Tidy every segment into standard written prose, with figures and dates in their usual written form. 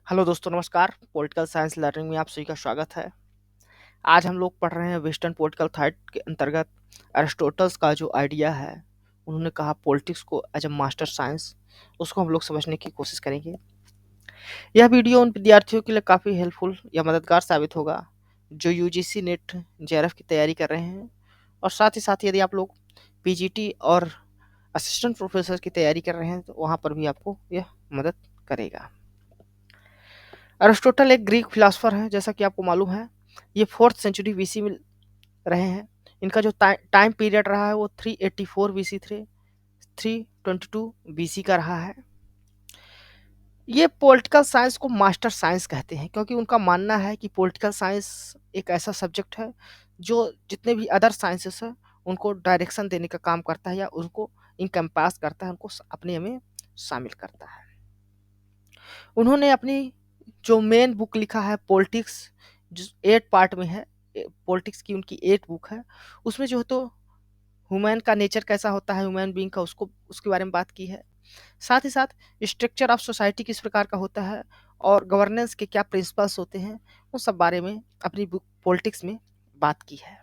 Hello दोस्तों, नमस्कार। Political science learning में आप सभी का स्वागत है। आज हम लोग पढ़ रहे हैं वेस्टर्न पॉलिटिकल थॉट के अंतर्गत एरिस्टोटल्स का जो आइडिया है। उन्होंने कहा पॉलिटिक्स को एज अ मास्टर साइंस, उसको हम लोग समझने की कोशिश करेंगे। यह वीडियो उन विद्यार्थियों के लिए काफ़ी हेल्पफुल या मददगार साबित होगा जो यूजीसी नेट जेआरएफ की तैयारी कर रहे हैं, और साथ ही साथ यदि आप लोग पीजीटी और असिस्टेंट प्रोफेसर की तैयारी कर रहे हैं तो वहाँ पर भी आपको यह मदद करेगा। अरिस्टोटल एक ग्रीक फिलासफर है, जैसा कि आपको मालूम है। ये 4th सेंचुरी बीसी में रहे हैं। इनका जो टाइम पीरियड रहा है वो 384 बीसी थे 322 बीसी का रहा है। ये पॉलिटिकल साइंस को मास्टर साइंस कहते हैं क्योंकि उनका मानना है कि पॉलिटिकल साइंस एक ऐसा सब्जेक्ट है जो जितने भी अदर साइंसेस हैं उनको डायरेक्शन देने का काम करता है या उनको इनकम्पास करता है, उनको अपने में शामिल करता है। उन्होंने अपनी जो मेन बुक लिखा है पॉलिटिक्स, जो 8 पार्ट में है, पॉलिटिक्स की उनकी 8 बुक है। उसमें जो है तो ह्यूमन का नेचर कैसा होता है, ह्यूमन बीइंग का, उसको उसके बारे में बात की है। साथ ही साथ स्ट्रक्चर ऑफ सोसाइटी किस प्रकार का होता है और गवर्नेंस के क्या प्रिंसिपल्स होते हैं, उन सब बारे में अपनी बुक पॉलिटिक्स में बात की है।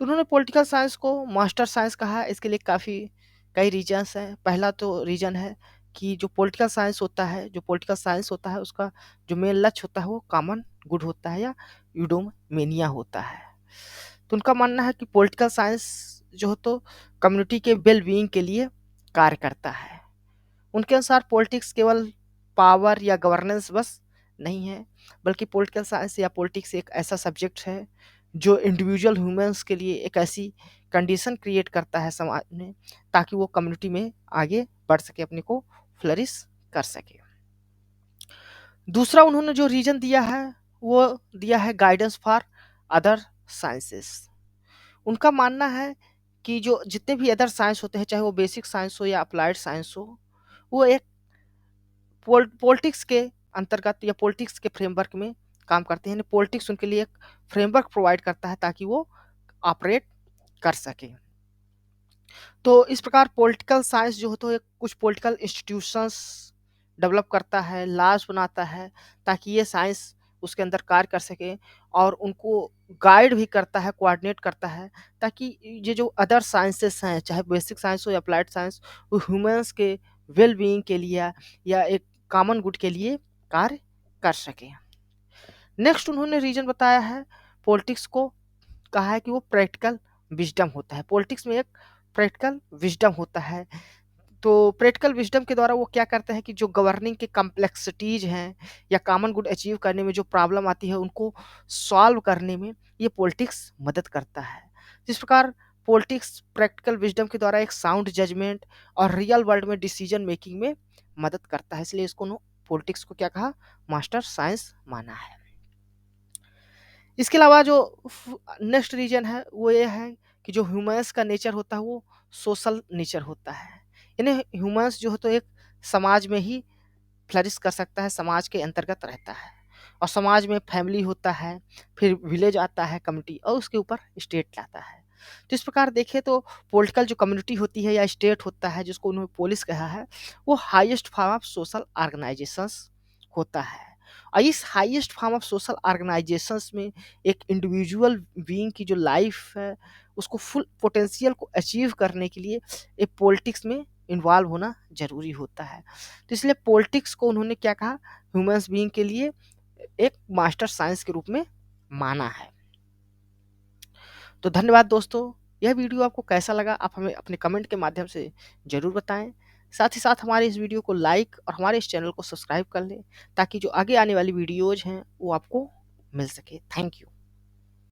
तो उन्होंने पॉलिटिकल साइंस को मास्टर साइंस कहा है। इसके लिए काफ़ी कई रीजंस हैं। पहला तो रीजन है कि जो पॉलिटिकल साइंस होता है उसका जो मेन लक्ष्य होता है वो कॉमन गुड होता है या यूडोमेनिया होता है। तो उनका मानना है कि पॉलिटिकल साइंस जो हो तो कम्युनिटी के वेल बीइंग के लिए कार्य करता है। उनके अनुसार पॉलिटिक्स केवल पावर या गवर्नेंस बस नहीं है, बल्कि पॉलिटिकल साइंस या पॉलिटिक्स एक ऐसा सब्जेक्ट है जो इंडिविजुअल ह्यूमंस के लिए एक ऐसी कंडीशन क्रिएट करता है समाज में, ताकि वो कम्युनिटी में आगे बढ़ सके, अपने को फ्लरिश कर सके। दूसरा उन्होंने जो रीजन दिया है वो दिया है गाइडेंस फॉर अदर साइंसेस। उनका मानना है कि जो जितने भी अदर साइंस होते हैं, चाहे वो बेसिक साइंस हो या अप्लाइड साइंस हो, वो एक पॉलिटिक्स के अंतर्गत या पॉलिटिक्स के फ्रेमवर्क में काम करते हैं। पॉलिटिक्स उनके लिए एक फ्रेमवर्क प्रोवाइड करता है ताकि वो ऑपरेट कर सके। तो इस प्रकार पॉलिटिकल साइंस जो होता है कुछ पॉलिटिकल इंस्टीट्यूशंस डेवलप करता है, लॉज बनाता है, ताकि ये साइंस उसके अंदर कार्य कर सके, और उनको गाइड भी करता है, कोऑर्डिनेट करता है, ताकि ये जो अदर साइंसेस हैं, चाहे बेसिक साइंस हो या अप्लाइड साइंस, वो ह्यूमंस के वेल बीइंग के लिए या एक कॉमन गुड के लिए कार्य कर सके। नेक्स्ट उन्होंने रीजन बताया है पॉलिटिक्स को, कहा है कि वो प्रैक्टिकल विजडम होता है। पॉलिटिक्स में एक प्रैक्टिकल विजडम होता है। तो प्रैक्टिकल विजडम के द्वारा वो क्या करते हैं कि जो गवर्निंग के कॉम्प्लेक्सिटीज हैं या कॉमन गुड अचीव करने में जो प्रॉब्लम आती है उनको सॉल्व करने में ये पॉलिटिक्स मदद करता है। जिस प्रकार पॉलिटिक्स प्रैक्टिकल विजडम के द्वारा एक साउंड जजमेंट और रियल वर्ल्ड में डिसीजन मेकिंग में मदद करता है, इसलिए इसको पॉलिटिक्स को क्या कहा, मास्टर साइंस माना है। इसके अलावा जो नेक्स्ट रीजन है वो ये है कि जो ह्यूमंस का नेचर होता है वो सोशल नेचर होता है। यानी ह्यूमंस जो है तो एक समाज में ही फ्लरिश कर सकता है, समाज के अंतर्गत रहता है, और समाज में फैमिली होता है, फिर विलेज आता है, कम्युनिटी, और उसके ऊपर स्टेट आता है। तो इस प्रकार देखें तो पॉलिटिकल जो कम्युनिटी होती है या स्टेट होता है, जिसको उन्होंने पोलिस कहा है, वो highest form of social organisations होता है। और इस highest form of social organisations में एक इंडिविजुअल बीइंग की जो लाइफ है उसको फुल पोटेंशियल को अचीव करने के लिए एक पॉलिटिक्स में इन्वॉल्व होना ज़रूरी होता है। तो इसलिए पॉलिटिक्स को उन्होंने क्या कहा, ह्यूमंस बीइंग के लिए एक मास्टर साइंस के रूप में माना है। तो धन्यवाद दोस्तों। यह वीडियो आपको कैसा लगा आप हमें अपने कमेंट के माध्यम से ज़रूर बताएं। साथ ही साथ हमारे इस वीडियो को लाइक और हमारे इस चैनल को सब्सक्राइब कर लें, ताकि जो आगे आने वाली वीडियोज़ हैं वो आपको मिल सके। Thank you.